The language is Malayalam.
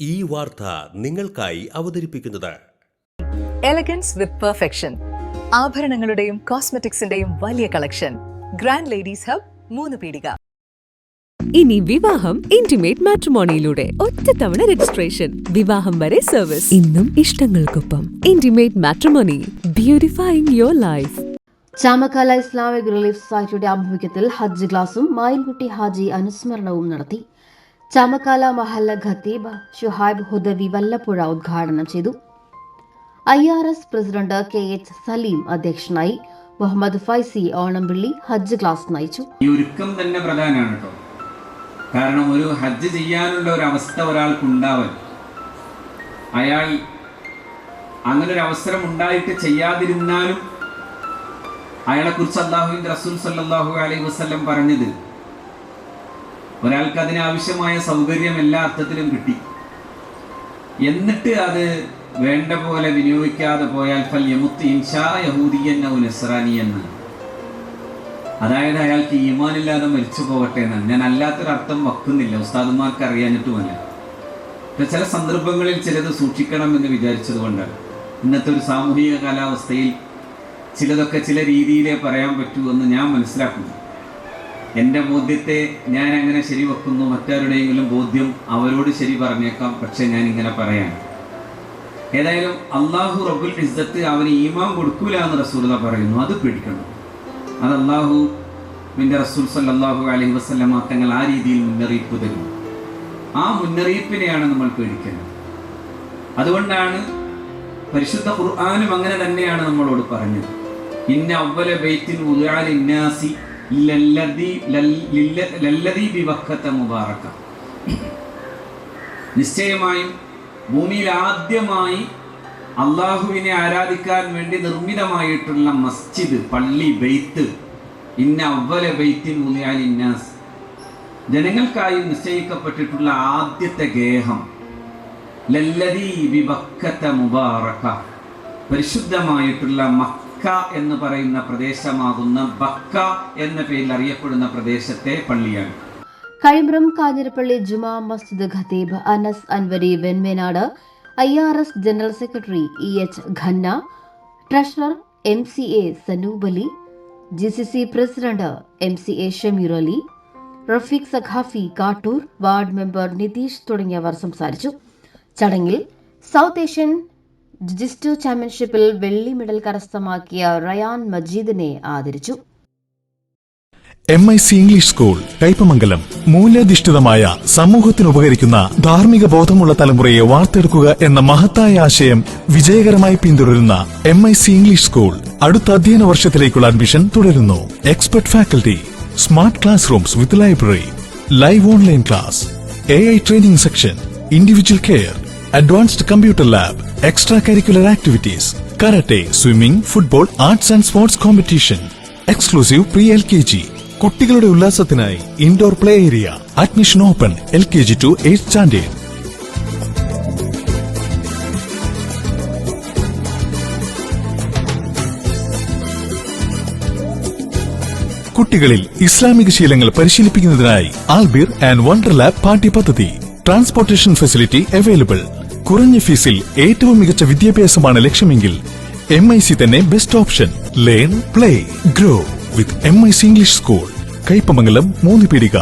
ഈ വാർത്ത നിങ്ങൾക്കായി അവതരിപ്പിക്കുന്നത് എലഗൻസ് വിത്ത് പെർഫെക്ഷൻ, ആഭരണങ്ങളുടെയും കോസ്മെറ്റിക്സിന്റെയും വലിയ കളക്ഷൻ. ഗ്രാൻഡ് ലേഡീസ് ഹബ്, 3 പീടിക. ഇനി വിവാഹം ഇന്റിമേറ്റ് മാട്രിമോണിയിലൂടെ ഒറ്റത്തവണ രജിസ്ട്രേഷൻ, വിവാഹം വരെ സർവീസ്. ഇന്നും ഇഷ്ടങ്ങൾക്കൊപ്പം intimate matrimony, beautifying your life. Chamakkala Islamic relief സൊസൈറ്റിയുടെ ആഭിമുഖ്യത്തിൽ ഹജ്ജ് ക്ലാസും മായിൻകുട്ടി ഹാജി അനുസ്മരണവും നടത്തി. ചാമക്കാല മഹല്ല ഖത്തീബ് ഷുഹൈബ് ഹുദവി വല്ലപ്പുഴ ഉദ്ഘാടനം ചെയ്തു. IRS പ്രസിഡന്റ് KH സലീം അധ്യക്ഷനായി. മുഹമ്മദ് ഫൈസി ഓണംപിള്ളി ഹജ്ജ് ക്ലാസ് നയിച്ചു. ഈ ഒരുക്കം തന്നെ പ്രധാനമാണ് കേട്ടോ. കാരണം ഒരു ഹജ്ജ് ചെയ്യാനുള്ള ഒരു അവസ്ഥ ഒരാൾക്കുണ്ടാവൽ, അയാൾ അങ്ങനെ ഒരു അവസരം ഉണ്ടായിട്ട് ചെയ്യാതിരുന്നാലും അയാളെക്കുറിച്ച് അല്ലാഹുവിൻ്റെ റസൂൽ സല്ലല്ലാഹു അലൈഹി വസല്ലം പറഞ്ഞത്, ഒരാൾക്ക് അതിനാവശ്യമായ സൗകര്യം എല്ലാ അർത്ഥത്തിലും കിട്ടി, എന്നിട്ട് അത് വേണ്ട പോലെ വിനിയോഗിക്കാതെ പോയാൽ ഫൽ യമുത്ത് ഇൻഷാ യഹൂദിയൻ ഔ നസ്റാനിയൻ, അതായത് അയാൾക്ക് ഈമാനില്ലാതെ മരിച്ചു പോകട്ടെ എന്നാണ്. ഞാൻ അല്ലാത്തൊരർത്ഥം വെക്കുന്നില്ല, ഉസ്താദുമാർക്ക് അറിയാഞ്ഞിട്ടുമല്ല. ചില സന്ദർഭങ്ങളിൽ ചിലത് സൂക്ഷിക്കണം എന്ന് വിചാരിച്ചത് കൊണ്ടാണ്. ഇന്നത്തെ ഒരു സാമൂഹിക കാലാവസ്ഥയിൽ ചിലതൊക്കെ ചില രീതിയിലേ പറയാൻ പറ്റൂ എന്ന് ഞാൻ മനസ്സിലാക്കുന്നു. എൻ്റെ ബോധ്യത്തെ ഞാൻ അങ്ങനെ ശരിവെക്കുന്നു, മറ്റാരുടെയെങ്കിലും ബോധ്യം അവരോട് ശരി പറഞ്ഞേക്കാം, പക്ഷെ ഞാൻ ഇങ്ങനെ പറയാൻ. ഏതായാലും അള്ളാഹു റബ്ബുൽ ഇസ്സത്ത് അവന് ഈമാൻ കൊടുക്കൂല എന്ന് റസൂലുള്ളാഹി പറയുന്നു. അത് പേടിക്കണം. അത് അള്ളാഹുവിൻ്റെ റസൂൽ സല്ലല്ലാഹു അലൈഹി വസല്ലം തങ്ങൾ ആ രീതിയിൽ മുന്നറിയിപ്പ് തരും. ആ മുന്നറിയിപ്പിനെയാണ് നമ്മൾ പേടിക്കേണ്ടത്. അതുകൊണ്ടാണ് പരിശുദ്ധ ഖുർആനും അങ്ങനെ തന്നെയാണ് നമ്മളോട് പറഞ്ഞത്. ഇന്ന അവ്വല ബൈത്തിൻ വുദിഅ ലിന്നാസി ലല്ലദീ ബിബക്കത മുബാറക, നിശ്ചയമായും ഭൂമിയിൽ ആദ്യമായി അള്ളാഹുവിനെ ആരാധിക്കാൻ വേണ്ടി നിർമ്മിതമായിട്ടുള്ള മസ്ജിദ്, പള്ളി, ബൈത്ത്, ഇന്ന അവ്വല ബൈത്തിൻ വുദിഅ ലിന്നാസ്, ജനങ്ങൾക്കായി നിശ്ചയിക്കപ്പെട്ടിട്ടുള്ള ആദ്യത്തെ ഗേഹം, ലല്ലദീ ബിബക്കത മുബാറക, പരിശുദ്ധമായിട്ടുള്ള മക്ക എന്ന് പറയുന്ന പ്രദേശമാകുന്ന ബക്ക എന്ന പേരിൽ അറിയപ്പെടുന്ന പ്രദേശത്തെ പള്ളിയാണ്. കഴിമ്പ്രം കാഞ്ഞിരപ്പള്ളി ജുമാ മസ്ജിദ് ഖത്തീബ് Anas Anvari Venmenad, IRS general secretary EH Khanna, treasurer MCA Sanoob Ali, GCC president MCA Shameer Ali, Rafeeq Saqafi Kattoor, ward member Nitheesh തുടങ്ങിയവർ സംസാരിച്ചു. ചടങ്ങിൽ സൗത്ത് ഏഷ്യൻ ജിജിസ്റ്റു ചാമ്പ്യൻഷിപ്പിൽ വെള്ളി മെഡൽ കരസ്ഥമാക്കിയ റയാൻ മജീദിനെ ആദരിച്ചു. MIC English school Kaipamangalam. മൂല്യാധിഷ്ഠിതമായ സമൂഹത്തിന് ഉപകരിക്കുന്ന ധാർമ്മിക ബോധമുള്ള തലമുറയെ വാർത്തെടുക്കുക എന്ന മഹത്തായ ആശയം വിജയകരമായി പിന്തുടരുന്ന MIC ഇംഗ്ലീഷ് സ്കൂൾ അടുത്ത അധ്യയന വർഷത്തിലേക്കുള്ള അഡ്മിഷൻ തുടരുന്നു. Expert faculty, smart class rooms with library, live online class, AI training section, individual care, advanced computer lab, extra curricular activities, karate, swimming, football, arts and sports competition, exclusive pre LKG, കുട്ടികളുടെ ഉല്ലാസത്തിനായി indoor play area. Admission open LKG to 8th standard. കുട്ടികളിൽ ഇസ്ലാമിക ശീലങ്ങൾ പരിശീലിപ്പിക്കുന്നതിനായി ആൽബിർ ആൻഡ് വണ്ടർ ലാബ് പാഠ്യ പദ്ധതി. Transportation facility available. കുറഞ്ഞ ഫീസിൽ ഏറ്റവും മികച്ച വിദ്യാഭ്യാസമാണ് ലക്ഷ്യമെങ്കിൽ MIC തന്നെ best option. Learn, play, grow വിത്ത് MIC ഇംഗ്ലീഷ് സ്കൂൾ. കയ്പമംഗലം 3 പീടിക.